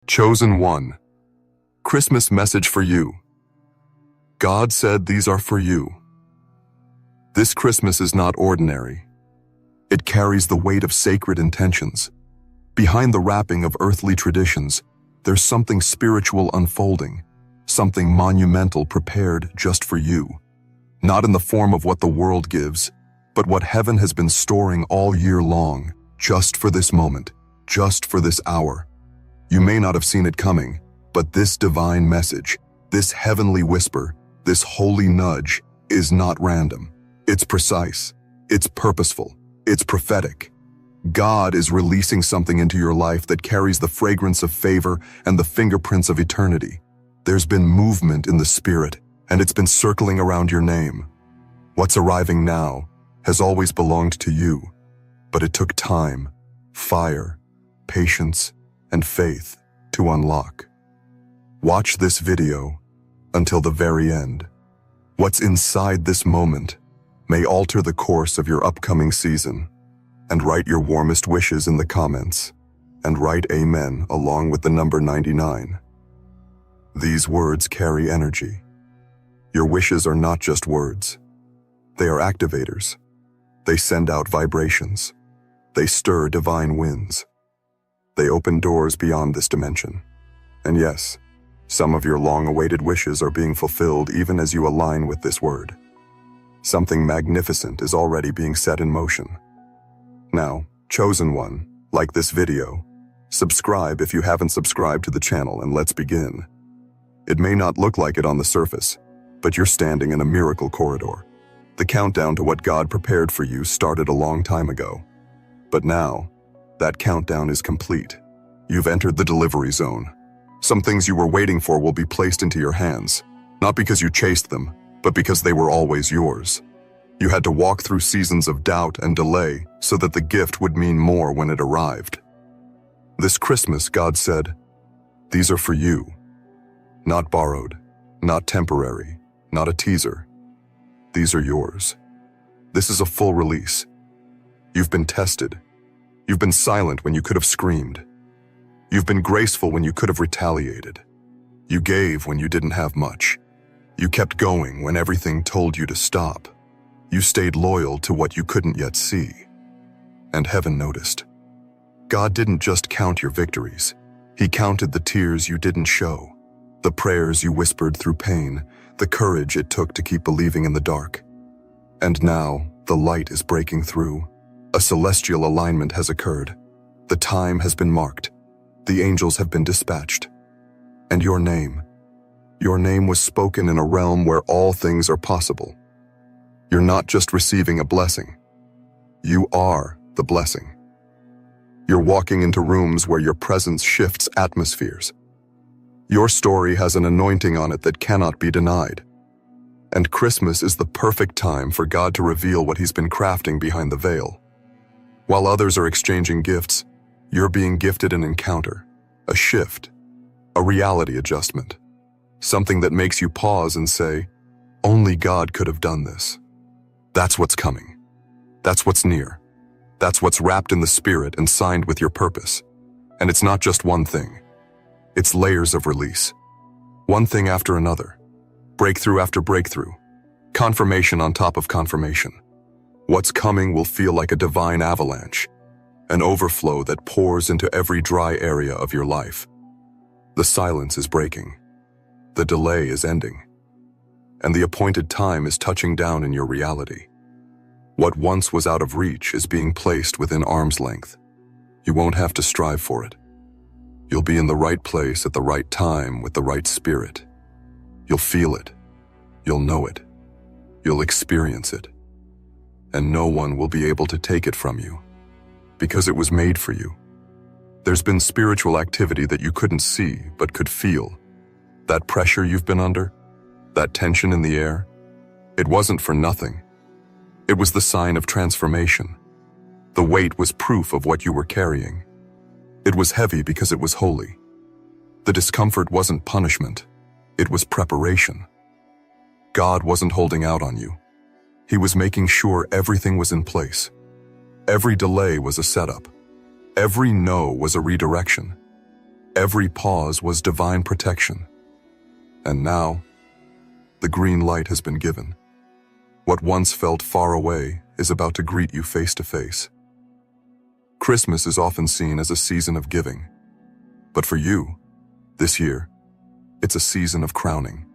Chosen one. Christmas message for you. God said these are for you. This Christmas is not ordinary. It carries the weight of sacred intentions. Behind the wrapping of earthly traditions, there's something spiritual unfolding, something monumental prepared just for you. Not in the form of what the world gives, but what heaven has been storing all year long, just for this moment, just for this hour. You may not have seen it coming, but this divine message, this heavenly whisper, this holy nudge is not random. It's precise, it's purposeful, it's prophetic. God is releasing something into your life that carries the fragrance of favor and the fingerprints of eternity. There's been movement in the spirit, and it's been circling around your name. What's arriving now has always belonged to you, but it took time, fire, patience, and faith to unlock. Watch this video until the very end. What's inside this moment may alter the course of your upcoming season. And write your warmest wishes in the comments, and write Amen along with the number 99. These words carry energy. Your wishes are not just words. They are activators. They send out vibrations. They stir divine winds. They open doors beyond this dimension. And yes, some of your long-awaited wishes are being fulfilled even as you align with this word. Something magnificent is already being set in motion. Now, chosen one, like this video, subscribe if you haven't subscribed to the channel, and let's begin. It may not look like it on the surface, but you're standing in a miracle corridor. The countdown to what God prepared for you started a long time ago. But now, that countdown is complete. You've entered the delivery zone. Some things you were waiting for will be placed into your hands, not because you chased them, but because they were always yours. You had to walk through seasons of doubt and delay so that the gift would mean more when it arrived. This Christmas, God said, these are for you. Not borrowed, not temporary, not a teaser. These are yours. This is a full release. You've been tested. You've been silent when you could have screamed. You've been graceful when you could have retaliated. You gave when you didn't have much. You kept going when everything told you to stop. You stayed loyal to what you couldn't yet see. And heaven noticed. God didn't just count your victories. He counted the tears you didn't show, the prayers you whispered through pain, the courage it took to keep believing in the dark. And now, the light is breaking through. A celestial alignment has occurred. The time has been marked. The angels have been dispatched. And your name was spoken in a realm where all things are possible. You're not just receiving a blessing. You are the blessing. You're walking into rooms where your presence shifts atmospheres. Your story has an anointing on it that cannot be denied. And Christmas is the perfect time for God to reveal what He's been crafting behind the veil. While others are exchanging gifts, you're being gifted an encounter, a shift, a reality adjustment, something that makes you pause and say, only God could have done this. That's what's coming. That's what's near. That's what's wrapped in the spirit and signed with your purpose. And it's not just one thing. It's layers of release. One thing after another. Breakthrough after breakthrough. Confirmation on top of confirmation. What's coming will feel like a divine avalanche. An overflow that pours into every dry area of your life. The silence is breaking. The delay is ending. And the appointed time is touching down in your reality. What once was out of reach is being placed within arm's length. You won't have to strive for it. You'll be in the right place at the right time with the right spirit. You'll feel it. You'll know it. You'll experience it. And no one will be able to take it from you, because it was made for you. There's been spiritual activity that you couldn't see but could feel. That pressure you've been under, that tension in the air, it wasn't for nothing. It was the sign of transformation. The weight was proof of what you were carrying. It was heavy because it was holy. The discomfort wasn't punishment. It was preparation. God wasn't holding out on you. He was making sure everything was in place. Every delay was a setup. Every no was a redirection. Every pause was divine protection. And now, the green light has been given. What once felt far away is about to greet you face to face. Christmas is often seen as a season of giving. But for you, this year, it's a season of crowning,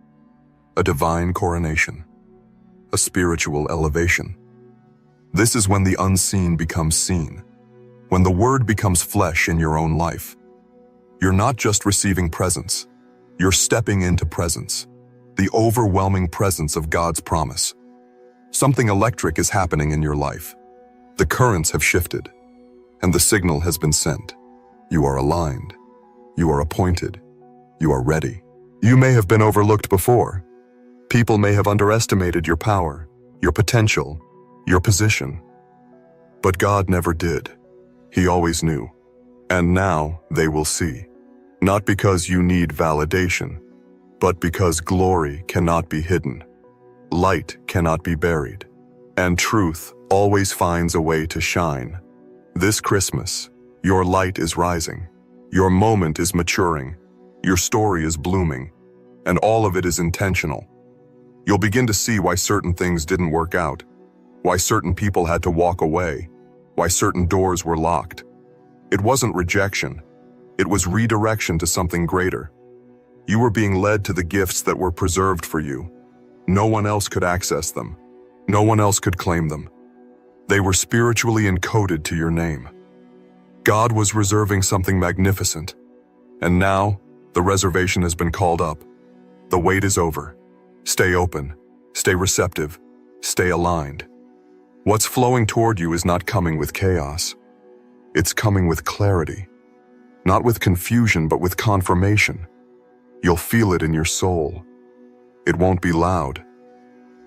a divine coronation, a spiritual elevation. This is when the unseen becomes seen, when the word becomes flesh in your own life. You're not just receiving presents, you're stepping into presence, the overwhelming presence of God's promise. Something electric is happening in your life. The currents have shifted, and the signal has been sent. You are aligned. You are appointed. You are ready. You may have been overlooked before. People may have underestimated your power, your potential, your position. But God never did. He always knew. And now they will see. Not because you need validation, but because glory cannot be hidden. Light cannot be buried. And truth always finds a way to shine. This Christmas, your light is rising. Your moment is maturing. Your story is blooming. And all of it is intentional. You'll begin to see why certain things didn't work out, why certain people had to walk away, why certain doors were locked. It wasn't rejection. It was redirection to something greater. You were being led to the gifts that were preserved for you. No one else could access them. No one else could claim them. They were spiritually encoded to your name. God was reserving something magnificent. And now, the reservation has been called up. The wait is over. Stay open. Stay receptive. Stay aligned. What's flowing toward you is not coming with chaos. It's coming with clarity. Not with confusion, but with confirmation. You'll feel it in your soul. It won't be loud.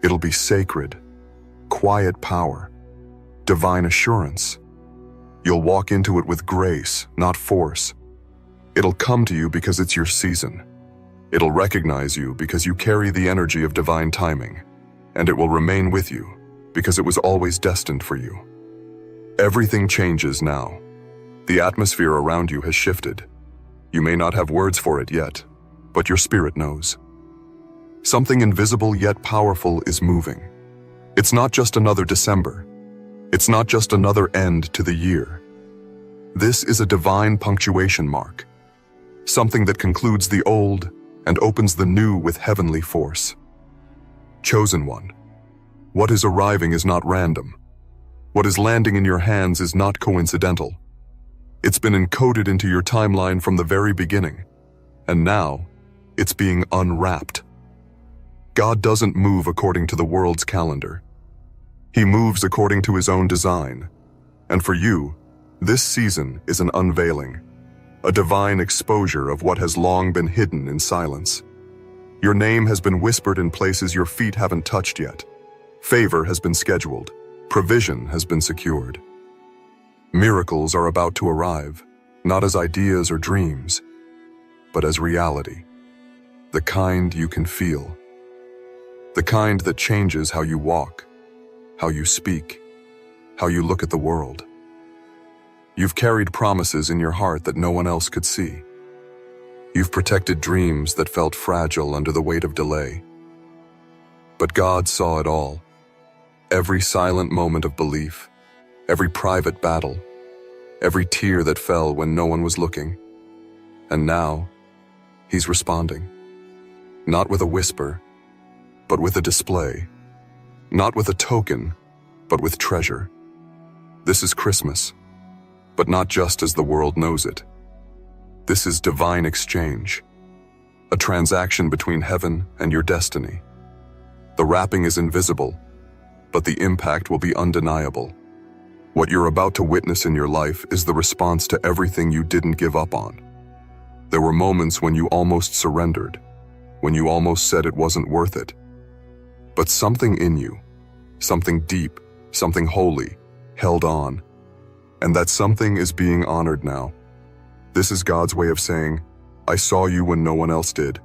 It'll be sacred, quiet power, divine assurance. You'll walk into it with grace, not force. It'll come to you because it's your season. It'll recognize you because you carry the energy of divine timing, and it will remain with you because it was always destined for you. Everything changes now. The atmosphere around you has shifted. You may not have words for it yet, but your spirit knows. Something invisible yet powerful is moving. It's not just another December. It's not just another end to the year. This is a divine punctuation mark, something that concludes the old and opens the new with heavenly force. Chosen one, what is arriving is not random. What is landing in your hands is not coincidental. It's been encoded into your timeline from the very beginning, and now it's being unwrapped. God doesn't move according to the world's calendar. He moves according to his own design. And for you, this season is an unveiling, a divine exposure of what has long been hidden in silence. Your name has been whispered in places your feet haven't touched yet. Favor has been scheduled. Provision has been secured. Miracles are about to arrive, not as ideas or dreams, but as reality. The kind you can feel. The kind that changes how you walk, how you speak, how you look at the world. You've carried promises in your heart that no one else could see. You've protected dreams that felt fragile under the weight of delay. But God saw it all. Every silent moment of belief, every private battle, every tear that fell when no one was looking. And now, he's responding. Not with a whisper, but with a display. Not with a token, but with treasure. This is Christmas, but not just as the world knows it. This is divine exchange, a transaction between heaven and your destiny. The wrapping is invisible, but the impact will be undeniable. What you're about to witness in your life is the response to everything you didn't give up on. There were moments when you almost surrendered, when you almost said it wasn't worth it. But something in you, something deep, something holy, held on. And that something is being honored now. This is God's way of saying, I saw you when no one else did.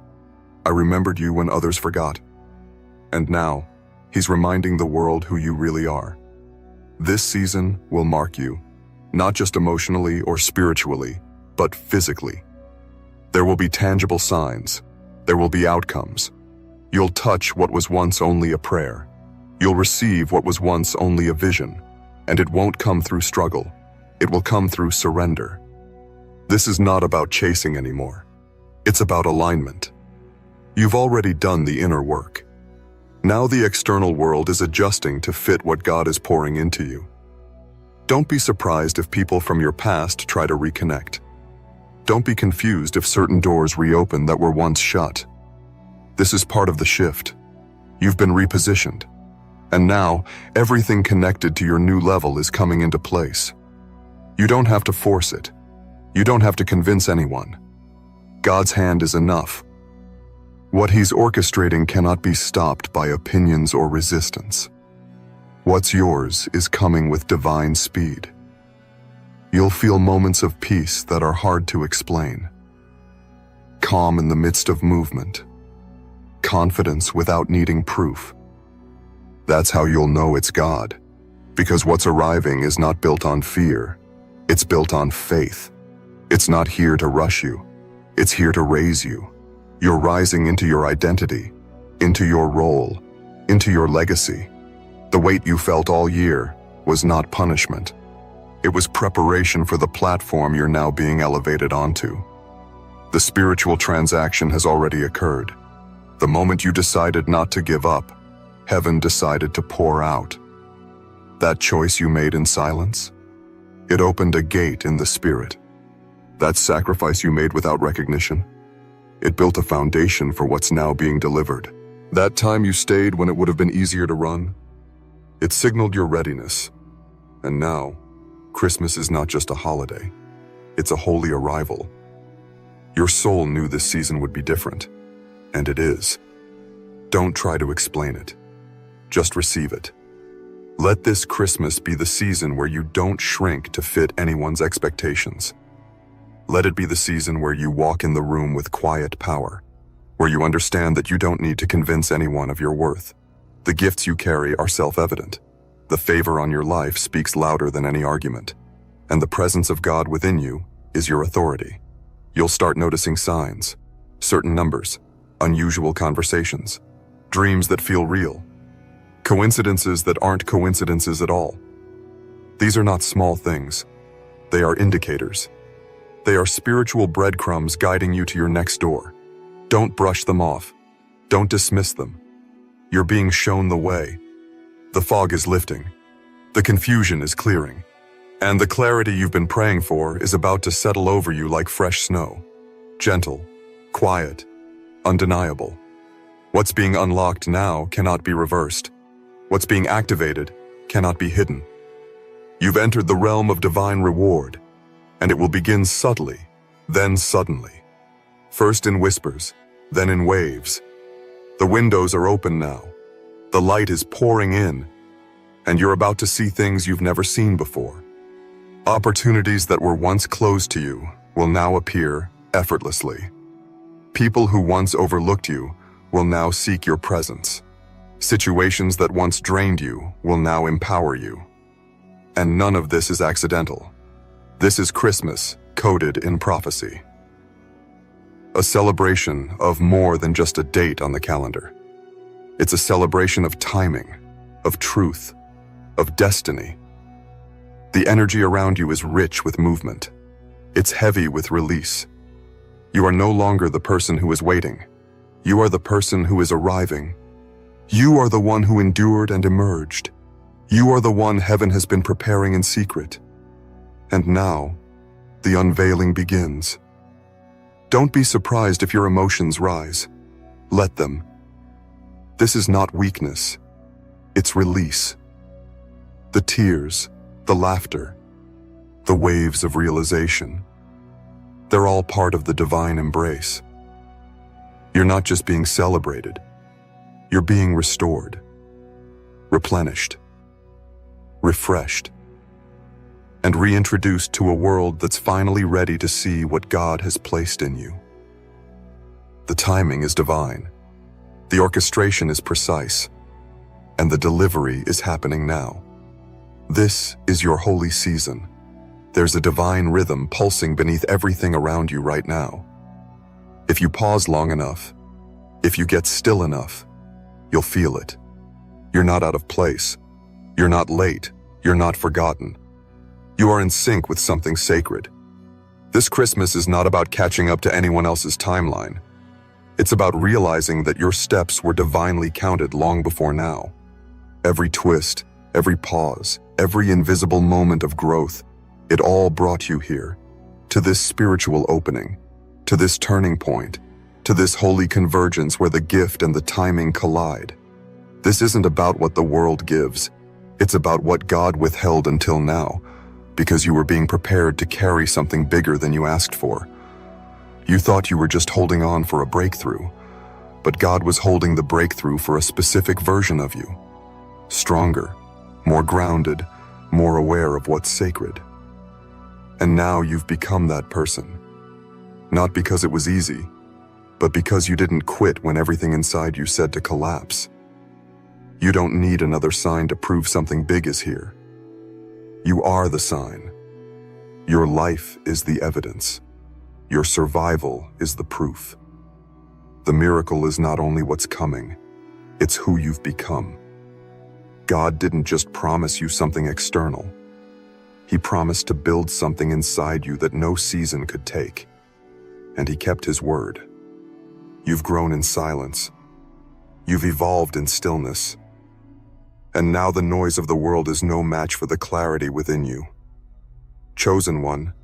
I remembered you when others forgot. And now, he's reminding the world who you really are. This season will mark you, not just emotionally or spiritually, but physically. There will be tangible signs. There will be outcomes. You'll touch what was once only a prayer. You'll receive what was once only a vision. And it won't come through struggle. It will come through surrender. This is not about chasing anymore. It's about alignment. You've already done the inner work. Now the external world is adjusting to fit what God is pouring into you. Don't be surprised if people from your past try to reconnect. Don't be confused if certain doors reopen that were once shut. This is part of the shift. You've been repositioned. And now, everything connected to your new level is coming into place. You don't have to force it. You don't have to convince anyone. God's hand is enough. What He's orchestrating cannot be stopped by opinions or resistance. What's yours is coming with divine speed. You'll feel moments of peace that are hard to explain. Calm in the midst of movement. Confidence without needing proof. That's how you'll know it's God, because what's arriving is not built on fear. It's built on faith. It's not here to rush you. It's here to raise you. You're rising into your identity, into your role, into your legacy. The weight you felt all year was not punishment. It was preparation for the platform you're now being elevated onto. The spiritual transaction has already occurred. The moment you decided not to give up, heaven decided to pour out. That choice you made in silence, it opened a gate in the spirit. That sacrifice you made without recognition, it built a foundation for what's now being delivered. That time you stayed when it would have been easier to run, it signaled your readiness. And now, Christmas is not just a holiday, it's a holy arrival. Your soul knew this season would be different, and it is. Don't try to explain it. Just receive it. Let this Christmas be the season where you don't shrink to fit anyone's expectations. Let it be the season where you walk in the room with quiet power, where you understand that you don't need to convince anyone of your worth. The gifts you carry are self-evident. The favor on your life speaks louder than any argument, and the presence of God within you is your authority. You'll start noticing signs, certain numbers, unusual conversations, dreams that feel real, coincidences that aren't coincidences at all. These are not small things. They are indicators. They are spiritual breadcrumbs guiding you to your next door. Don't brush them off. Don't dismiss them. You're being shown the way. The fog is lifting. The confusion is clearing. And the clarity you've been praying for is about to settle over you like fresh snow. Gentle, quiet, undeniable. What's being unlocked now cannot be reversed. What's being activated cannot be hidden. You've entered the realm of divine reward, and it will begin subtly, then suddenly. First in whispers, then in waves. The windows are open now. The light is pouring in, and you're about to see things you've never seen before. Opportunities that were once closed to you will now appear effortlessly. People who once overlooked you will now seek your presence. Situations that once drained you will now empower you. And none of this is accidental. This is Christmas coded in prophecy. A celebration of more than just a date on the calendar. It's a celebration of timing, of truth, of destiny. The energy around you is rich with movement. It's heavy with release. You are no longer the person who is waiting. You are the person who is arriving. You are the one who endured and emerged. You are the one heaven has been preparing in secret. And now, the unveiling begins. Don't be surprised if your emotions rise. Let them. This is not weakness. It's release. The tears, the laughter, the waves of realization. They're all part of the divine embrace. You're not just being celebrated. You're being restored, replenished, refreshed, and reintroduced to a world that's finally ready to see what God has placed in you. The timing is divine. The orchestration is precise, and the delivery is happening now. This is your holy season. There's a divine rhythm pulsing beneath everything around you right now. If you pause long enough, if you get still enough, you'll feel it. You're not out of place. You're not late. You're not forgotten. You are in sync with something sacred. This Christmas is not about catching up to anyone else's timeline. It's about realizing that your steps were divinely counted long before now. Every twist, every pause, every invisible moment of growth, it all brought you here, to this spiritual opening, to this turning point, to this holy convergence where the gift and the timing collide. This isn't about what the world gives. It's about what God withheld until now, because you were being prepared to carry something bigger than you asked for. You thought you were just holding on for a breakthrough, but God was holding the breakthrough for a specific version of you. Stronger, more grounded, more aware of what's sacred. And now you've become that person. Not because it was easy, but because you didn't quit when everything inside you said to collapse. You don't need another sign to prove something big is here. You are the sign. Your life is the evidence. Your survival is the proof. The miracle is not only what's coming, it's who you've become. God didn't just promise you something external. He promised to build something inside you that no season could take. And he kept his word. You've grown in silence. You've evolved in stillness. And now the noise of the world is no match for the clarity within you. Chosen one,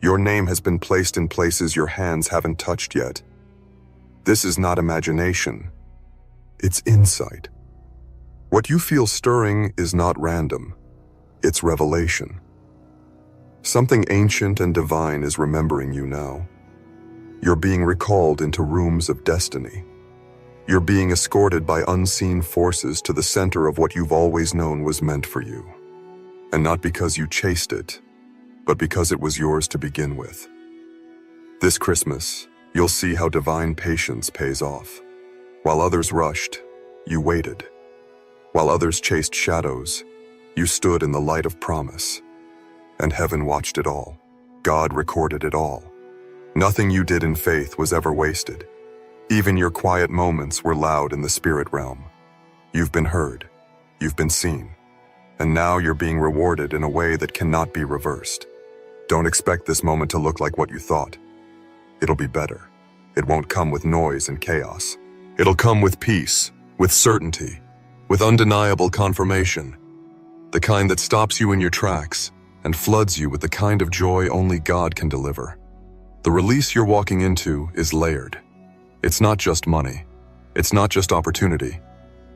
your name has been placed in places your hands haven't touched yet. This is not imagination. It's insight. What you feel stirring is not random. It's revelation. Something ancient and divine is remembering you now. You're being recalled into rooms of destiny. You're being escorted by unseen forces to the center of what you've always known was meant for you. And not because you chased it, but because it was yours to begin with. This Christmas, you'll see how divine patience pays off. While others rushed, you waited. While others chased shadows, you stood in the light of promise. And heaven watched it all. God recorded it all. Nothing you did in faith was ever wasted. Even your quiet moments were loud in the spirit realm. You've been heard. You've been seen. And now you're being rewarded in a way that cannot be reversed. Don't expect this moment to look like what you thought. It'll be better. It won't come with noise and chaos. It'll come with peace, with certainty, with undeniable confirmation. The kind that stops you in your tracks and floods you with the kind of joy only God can deliver. The release you're walking into is layered. It's not just money. It's not just opportunity.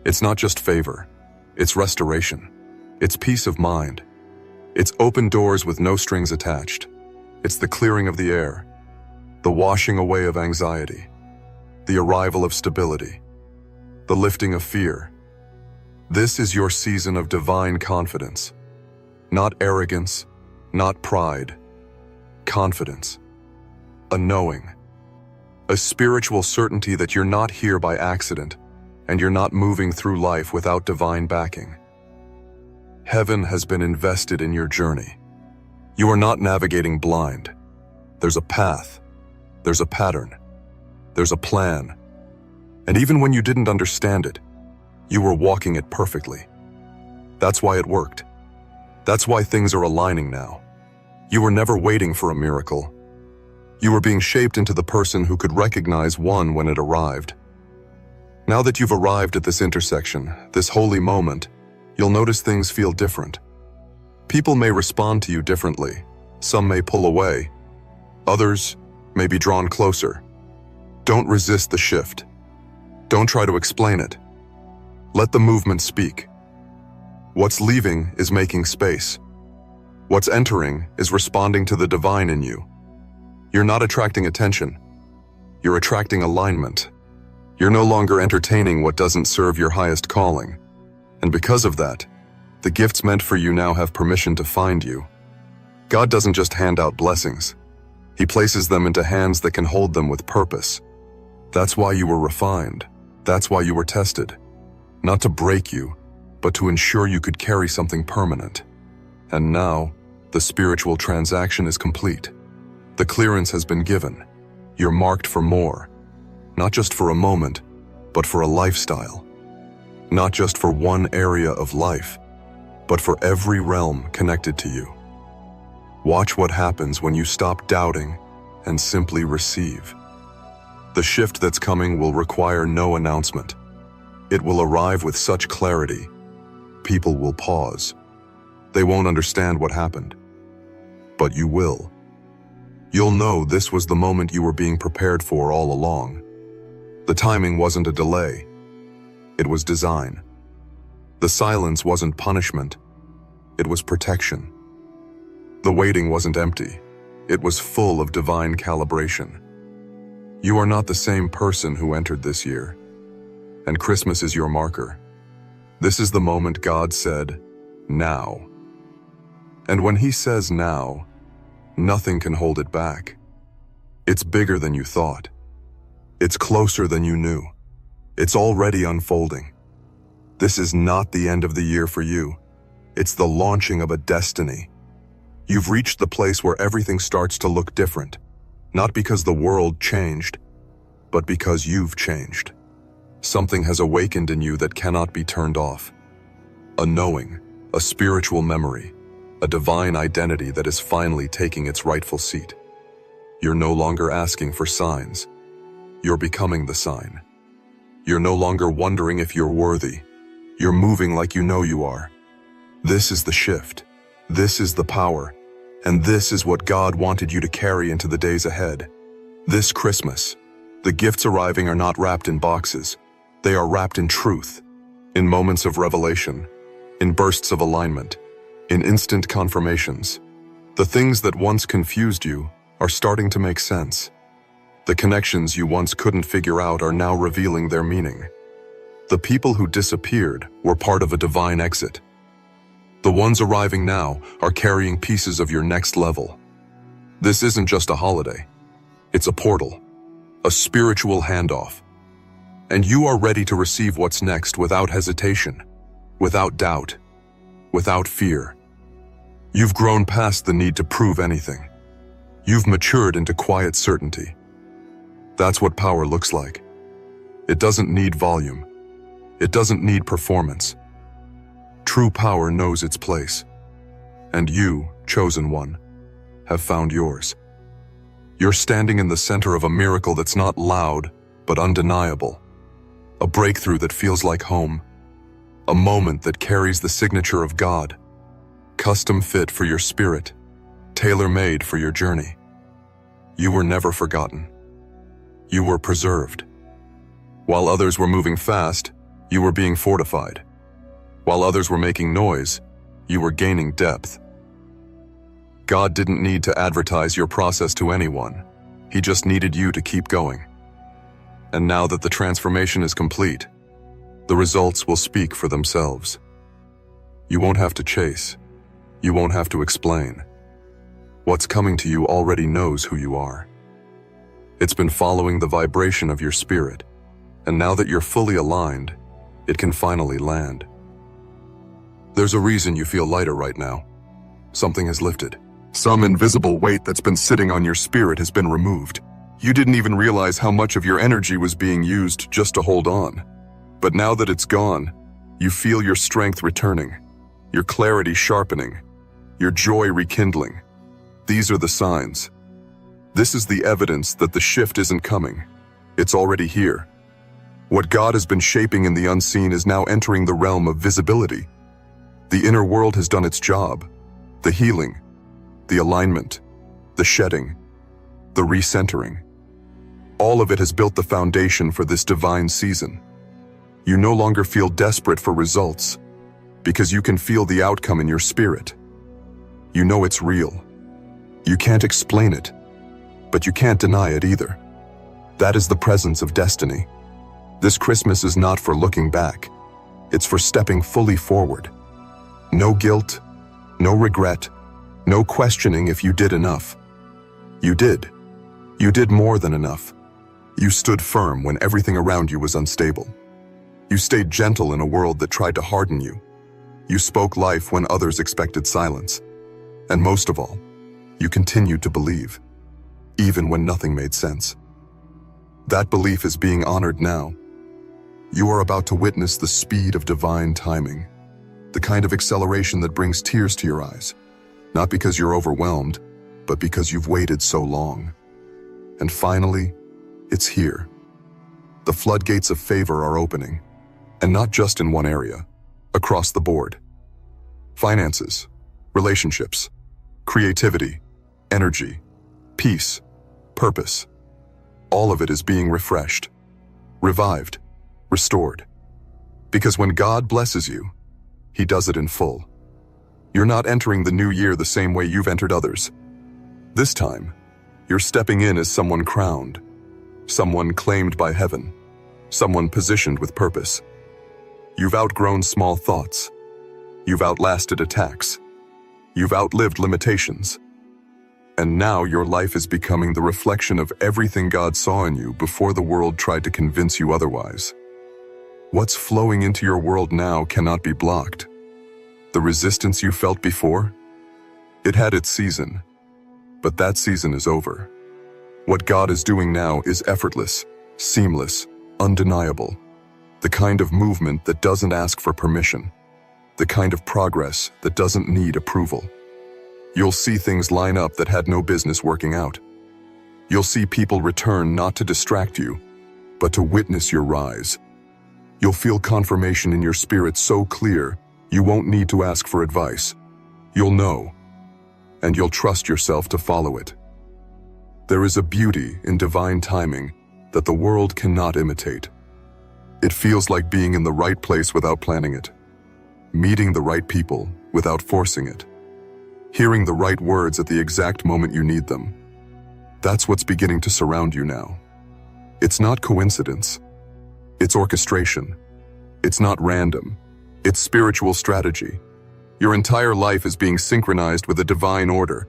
It's not just favor. It's restoration. It's peace of mind. It's open doors with no strings attached. It's the clearing of the air, the washing away of anxiety, the arrival of stability, the lifting of fear. This is your season of divine confidence. Not arrogance, not pride. Confidence. A knowing. A spiritual certainty that you're not here by accident, and you're not moving through life without divine backing. Heaven has been invested in your journey. You are not navigating blind. There's a path. There's a pattern. There's a plan. And even when you didn't understand it, you were walking it perfectly. That's why it worked. That's why things are aligning now. You were never waiting for a miracle. You were being shaped into the person who could recognize one when it arrived. Now that you've arrived at this intersection, this holy moment, you'll notice things feel different. People may respond to you differently. Some may pull away. Others may be drawn closer. Don't resist the shift. Don't try to explain it. Let the movement speak. What's leaving is making space. What's entering is responding to the divine in you. You're not attracting attention. You're attracting alignment. You're no longer entertaining what doesn't serve your highest calling. And because of that, the gifts meant for you now have permission to find you. God doesn't just hand out blessings. He places them into hands that can hold them with purpose. That's why you were refined. That's why you were tested. Not to break you, but to ensure you could carry something permanent. And now, the spiritual transaction is complete. The clearance has been given. You're marked for more, not just for a moment, but for a lifestyle. Not just for one area of life, but for every realm connected to you. Watch what happens when you stop doubting and simply receive. The shift that's coming will require no announcement. It will arrive with such clarity, people will pause. They won't understand what happened, but you will. You'll know this was the moment you were being prepared for all along. The timing wasn't a delay, it was design. The silence wasn't punishment, it was protection. The waiting wasn't empty, it was full of divine calibration. You are not the same person who entered this year, and Christmas is your marker. This is the moment God said, now. And when He says now, nothing can hold it back. It's bigger than you thought. It's closer than you knew. It's already unfolding. This is not the end of the year for you. It's the launching of a destiny. You've reached the place where everything starts to look different, not because the world changed, but because you've changed. Something has awakened in you that cannot be turned off. A knowing, a spiritual memory, a divine identity that is finally taking its rightful seat. You're no longer asking for signs. You're becoming the sign. You're no longer wondering if you're worthy. You're moving like you know you are. This is the shift. This is the power. And this is what God wanted you to carry into the days ahead. This Christmas, the gifts arriving are not wrapped in boxes. They are wrapped in truth, in moments of revelation, in bursts of alignment, in instant confirmations. The things that once confused you are starting to make sense. The connections you once couldn't figure out are now revealing their meaning. The people who disappeared were part of a divine exit. The ones arriving now are carrying pieces of your next level. This isn't just a holiday. It's a portal, a spiritual handoff. And you are ready to receive what's next without hesitation, without doubt, without fear. You've grown past the need to prove anything. You've matured into quiet certainty. That's what power looks like. It doesn't need volume. It doesn't need performance. True power knows its place. And you, chosen one, have found yours. You're standing in the center of a miracle that's not loud, but undeniable. A breakthrough that feels like home. A moment that carries the signature of God. Custom fit for your spirit. Tailor-made for your journey. You were never forgotten. You were preserved. While others were moving fast, you were being fortified. While others were making noise, you were gaining depth. God didn't need to advertise your process to anyone. He just needed you to keep going. And now that the transformation is complete, the results will speak for themselves. You won't have to chase. You won't have to explain. What's coming to you already knows who you are. It's been following the vibration of your spirit, and now that you're fully aligned, it can finally land. There's a reason you feel lighter right now. Something has lifted. Some invisible weight that's been sitting on your spirit has been removed. You didn't even realize how much of your energy was being used just to hold on. But now that it's gone, you feel your strength returning, your clarity sharpening, your joy rekindling. These are the signs. This is the evidence that the shift isn't coming. It's already here. What God has been shaping in the unseen is now entering the realm of visibility. The inner world has done its job. The healing, the alignment, the shedding, the recentering. All of it has built the foundation for this divine season. You no longer feel desperate for results because you can feel the outcome in your spirit. You know it's real. You can't explain it, but you can't deny it either. That is the presence of destiny. This Christmas is not for looking back. It's for stepping fully forward. No guilt, no regret, no questioning if you did enough. You did. You did more than enough. You stood firm when everything around you was unstable. You stayed gentle in a world that tried to harden you. You spoke life when others expected silence. And most of all, you continued to believe, even when nothing made sense. That belief is being honored now. You are about to witness the speed of divine timing, the kind of acceleration that brings tears to your eyes, not because you're overwhelmed, but because you've waited so long. And finally, it's here. The floodgates of favor are opening, and not just in one area, across the board. Finances, relationships, creativity, energy, peace, purpose. All of it is being refreshed, revived, restored. Because when God blesses you, He does it in full. You're not entering the new year the same way you've entered others. This time, you're stepping in as someone crowned, someone claimed by heaven, someone positioned with purpose. You've outgrown small thoughts. You've outlasted attacks. You've outlived limitations. And now your life is becoming the reflection of everything God saw in you before the world tried to convince you otherwise. What's flowing into your world now cannot be blocked. The resistance you felt before? It had its season, but that season is over. What God is doing now is effortless, seamless, undeniable. The kind of movement that doesn't ask for permission. The kind of progress that doesn't need approval. You'll see things line up that had no business working out. You'll see people return not to distract you, but to witness your rise. You'll feel confirmation in your spirit so clear, you won't need to ask for advice. You'll know, and you'll trust yourself to follow it. There is a beauty in divine timing that the world cannot imitate. It feels like being in the right place without planning it, meeting the right people without forcing it, hearing the right words at the exact moment you need them. That's what's beginning to surround you now. It's not coincidence. It's orchestration. It's not random. It's spiritual strategy. Your entire life is being synchronized with a divine order,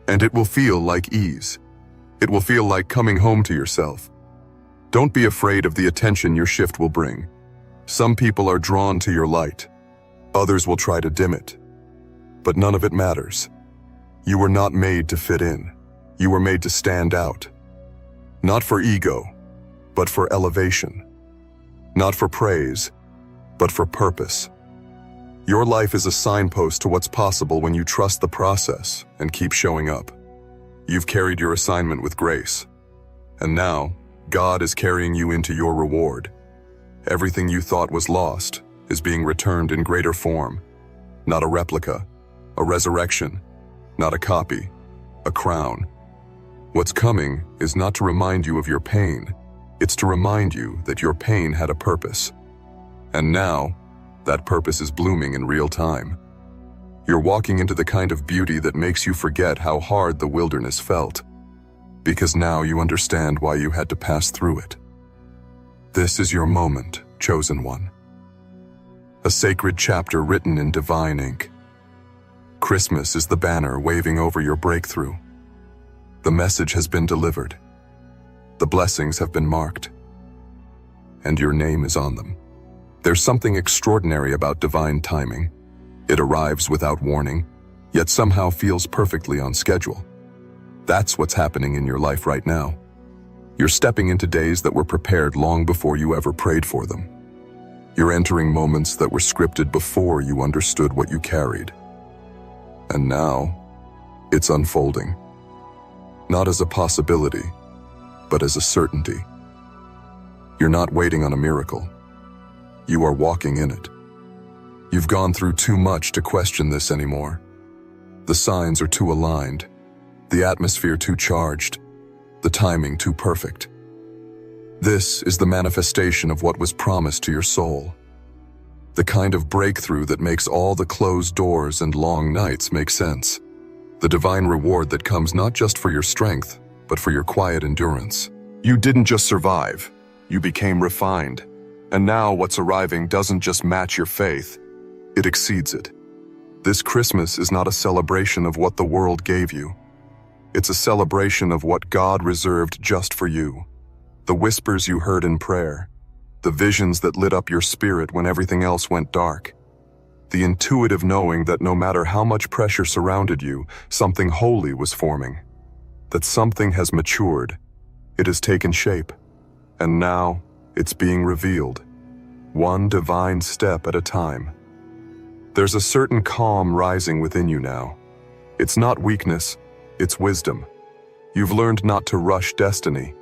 and it will feel like ease. It will feel like coming home to yourself. Don't be afraid of the attention your shift will bring. Some people are drawn to your light. Others will try to dim it. But none of it matters. You were not made to fit in. You were made to stand out. Not for ego, but for elevation. Not for praise, but for purpose. Your life is a signpost to what's possible when you trust the process and keep showing up. You've carried your assignment with grace. And now, God is carrying you into your reward. Everything you thought was lost is being returned in greater form. Not a replica, a resurrection, not a copy, a crown. What's coming is not to remind you of your pain. It's to remind you that your pain had a purpose. And now, that purpose is blooming in real time. You're walking into the kind of beauty that makes you forget how hard the wilderness felt, because now you understand why you had to pass through it. This is your moment, chosen one. A sacred chapter written in divine ink. Christmas is the banner waving over your breakthrough. The message has been delivered. The blessings have been marked. And your name is on them. There's something extraordinary about divine timing. It arrives without warning, yet somehow feels perfectly on schedule. That's what's happening in your life right now. You're stepping into days that were prepared long before you ever prayed for them. You're entering moments that were scripted before you understood what you carried. And now, it's unfolding. Not as a possibility, but as a certainty. You're not waiting on a miracle. You are walking in it. You've gone through too much to question this anymore. The signs are too aligned, the atmosphere too charged, the timing too perfect. This is the manifestation of what was promised to your soul. The kind of breakthrough that makes all the closed doors and long nights make sense. The divine reward that comes not just for your strength, but for your quiet endurance. You didn't just survive, you became refined. And now what's arriving doesn't just match your faith, it exceeds it. This Christmas is not a celebration of what the world gave you. It's a celebration of what God reserved just for you. The whispers you heard in prayer, the visions that lit up your spirit when everything else went dark, the intuitive knowing that no matter how much pressure surrounded you, something holy was forming, that something has matured, it has taken shape. And now, it's being revealed, one divine step at a time. There's a certain calm rising within you now. It's not weakness, it's wisdom. You've learned not to rush destiny.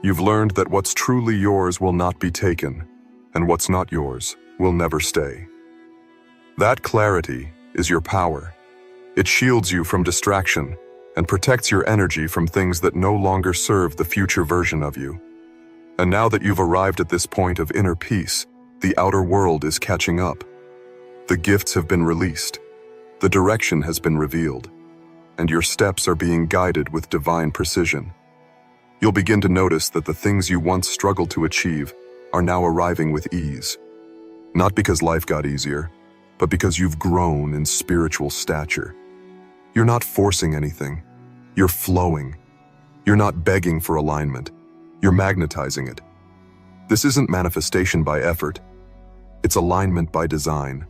You've learned that what's truly yours will not be taken, and what's not yours will never stay. That clarity is your power. It shields you from distraction and protects your energy from things that no longer serve the future version of you. And now that you've arrived at this point of inner peace, the outer world is catching up. The gifts have been released. The direction has been revealed. And your steps are being guided with divine precision. You'll begin to notice that the things you once struggled to achieve are now arriving with ease. Not because life got easier, but because you've grown in spiritual stature. You're not forcing anything. You're flowing. You're not begging for alignment. You're magnetizing it. This isn't manifestation by effort. It's alignment by design.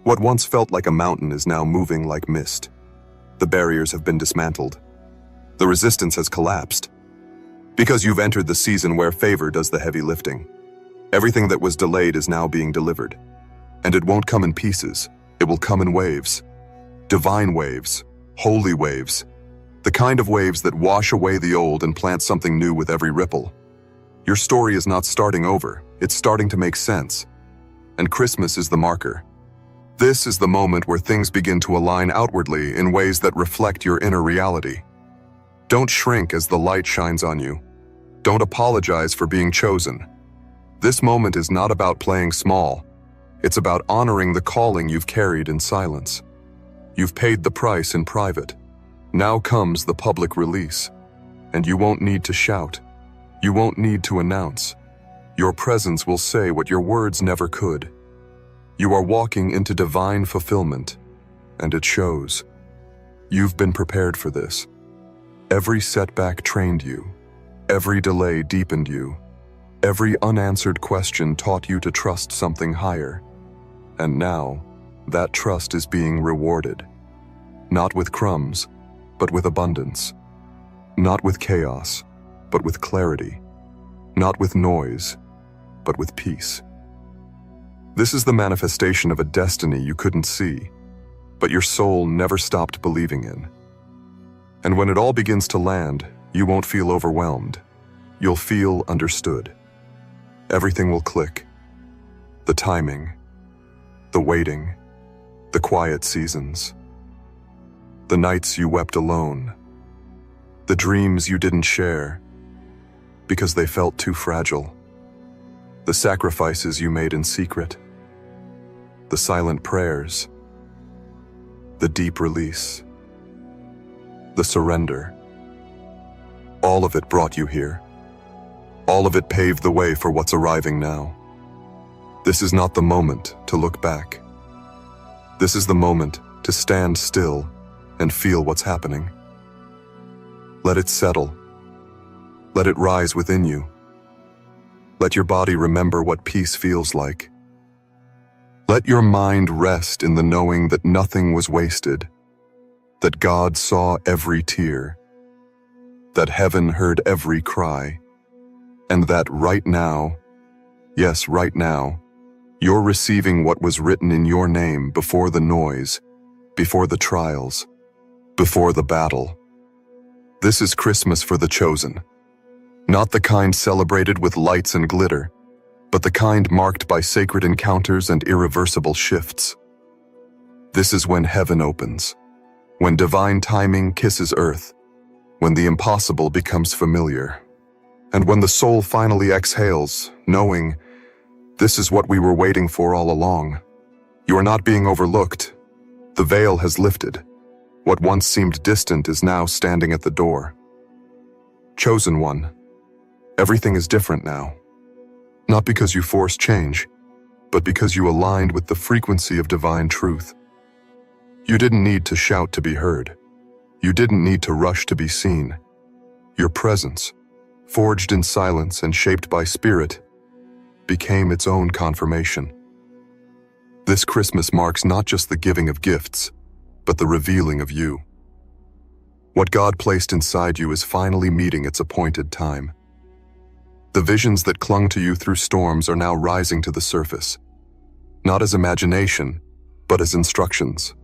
What once felt like a mountain is now moving like mist. The barriers have been dismantled. The resistance has collapsed. Because you've entered the season where favor does the heavy lifting. Everything that was delayed is now being delivered. And it won't come in pieces. It will come in waves. Divine waves. Holy waves. The kind of waves that wash away the old and plant something new with every ripple. Your story is not starting over. It's starting to make sense. And Christmas is the marker. This is the moment where things begin to align outwardly in ways that reflect your inner reality. Don't shrink as the light shines on you. Don't apologize for being chosen. This moment is not about playing small. It's about honoring the calling you've carried in silence. You've paid the price in private. Now comes the public release. And you won't need to shout. You won't need to announce. Your presence will say what your words never could. You are walking into divine fulfillment, and it shows. You've been prepared for this. Every setback trained you. Every delay deepened you. Every unanswered question taught you to trust something higher. And now, that trust is being rewarded. Not with crumbs, but with abundance. Not with chaos, but with clarity. Not with noise, but with peace. This is the manifestation of a destiny you couldn't see, but your soul never stopped believing in. And when it all begins to land, you won't feel overwhelmed. You'll feel understood. Everything will click. The timing, the waiting, the quiet seasons, the nights you wept alone, the dreams you didn't share because they felt too fragile, the sacrifices you made in secret, the silent prayers, the deep release, the surrender. All of it brought you here. All of it paved the way for what's arriving now. This is not the moment to look back. This is the moment to stand still and feel what's happening. Let it settle. Let it rise within you. Let your body remember what peace feels like. Let your mind rest in the knowing that nothing was wasted, that God saw every tear, that heaven heard every cry, and that right now, yes, right now, you're receiving what was written in your name before the noise, before the trials, before the battle. This is Christmas for the chosen. Not the kind celebrated with lights and glitter, but the kind marked by sacred encounters and irreversible shifts. This is when heaven opens, when divine timing kisses earth, when the impossible becomes familiar, and when the soul finally exhales, knowing this is what we were waiting for all along. You are not being overlooked. The veil has lifted. What once seemed distant is now standing at the door. Chosen one, everything is different now. Not because you forced change, but because you aligned with the frequency of divine truth. You didn't need to shout to be heard. You didn't need to rush to be seen. Your presence, forged in silence and shaped by spirit, became its own confirmation. This Christmas marks not just the giving of gifts, but the revealing of you. What God placed inside you is finally meeting its appointed time. The visions that clung to you through storms are now rising to the surface, not as imagination, but as instructions.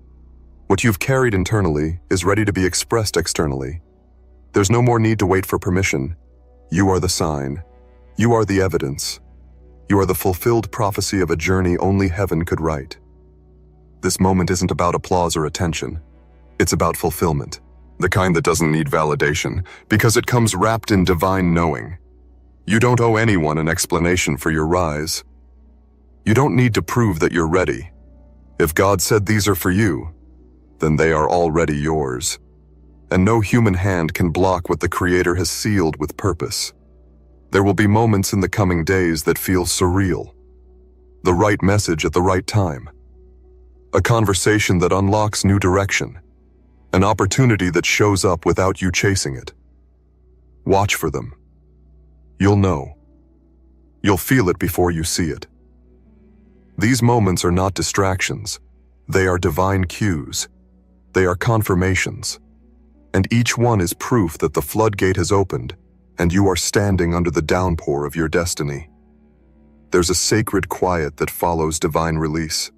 What you've carried internally is ready to be expressed externally. There's no more need to wait for permission. You are the sign. You are the evidence. You are the fulfilled prophecy of a journey only heaven could write. This moment isn't about applause or attention. It's about fulfillment, the kind that doesn't need validation, because it comes wrapped in divine knowing. You don't owe anyone an explanation for your rise. You don't need to prove that you're ready. If God said these are for you, then they are already yours. And no human hand can block what the Creator has sealed with purpose. There will be moments in the coming days that feel surreal. The right message at the right time. A conversation that unlocks new direction. An opportunity that shows up without you chasing it. Watch for them. You'll know. You'll feel it before you see it. These moments are not distractions. They are divine cues. They are confirmations. And each one is proof that the floodgate has opened and you are standing under the downpour of your destiny. There's a sacred quiet that follows divine release.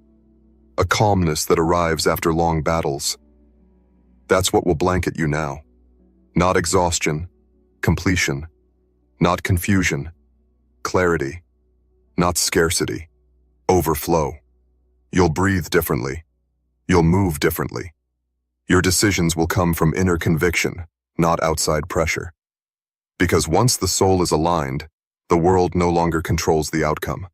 A calmness that arrives after long battles. That's what will blanket you now. Not exhaustion, completion. Not confusion, clarity. Not scarcity, overflow. You'll breathe differently. You'll move differently. Your decisions will come from inner conviction, not outside pressure. Because once the soul is aligned, the world no longer controls the outcome.